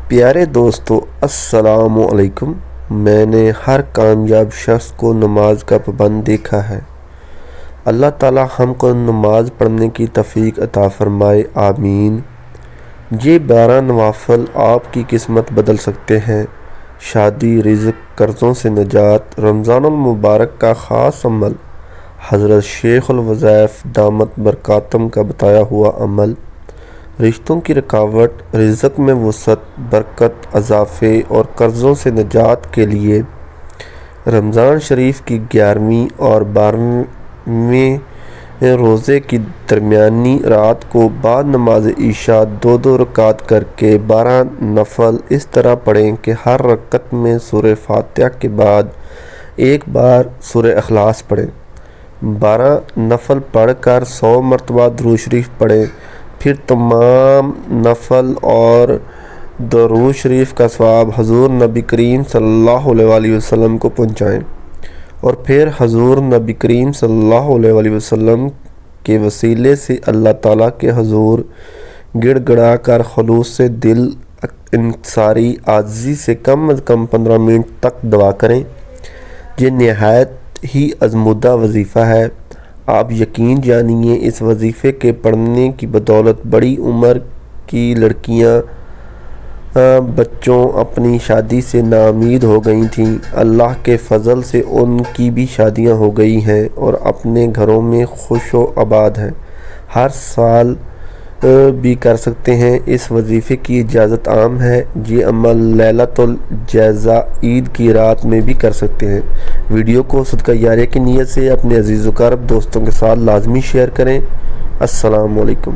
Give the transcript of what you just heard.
پیارے دوستو، السلام علیکم۔ میں نے ہر کامیاب شخص کو نماز کا پابند دیکھا ہے۔ اللہ تعالی ہم کو نماز پڑھنے کی توفیق عطا فرمائے، آمین۔ یہ 12 نوافل آپ کی قسمت بدل سکتے ہیں۔ شادی، رزق، قرضوں سے نجات۔ رمضان المبارک کا خاص عمل، حضرت شیخ الوظائف دامت برکاتہم کا بتایا ہوا عمل۔ رشتوں کی رکاوٹ، رزق میں وسعت، برکت، اضافے اور قرضوں سے نجات کے لیے رمضان شریف کی 11ویں اور 12ویں روزے کی درمیانی رات کو بعد نماز عشاء 2 رکعت کر کے 12 نفل اس طرح پڑھیں کہ ہر رکعت میں سورہ فاتحہ کے بعد ایک بار سورہ اخلاص پڑھیں۔ 12 نفل پڑھ کر 100 مرتبہ درود شریف پڑھیں، پھر تمام نفل اور درود شریف کا ثواب حضور نبی کریم صلی اللہ علیہ وسلم کو پہنچائیں، اور پھر حضور نبی کریم صلی اللہ علیہ وسلم کے وسیلے سے اللہ تعالیٰ کے حضور گڑ گڑا کر خلوص سے دل، انکساری، عاجزی سے کم از کم 15 منٹ تک دعا کریں۔ یہ نہایت ہی ازمودہ وظیفہ ہے۔ آپ یقین جانیے، اس وظیفے کے پڑھنے کی بدولت بڑی عمر کی لڑکیاں، بچوں اپنی شادی سے ناامید ہو گئی تھیں۔ اللہ کے فضل سے ان کی بھی شادیاں ہو گئی ہیں اور اپنے گھروں میں خوش و آباد ہیں۔ ہر سال بھی کر سکتے ہیں۔ اس وظیفے کی اجازت عام ہے۔ یہ عمل لیلۃ الجائزہ عید کی رات میں بھی کر سکتے ہیں۔ ویڈیو کو صدقہ جاریہ کی نیت سے اپنے عزیز و اقارب دوستوں کے ساتھ لازمی شیئر کریں۔ السلام علیکم۔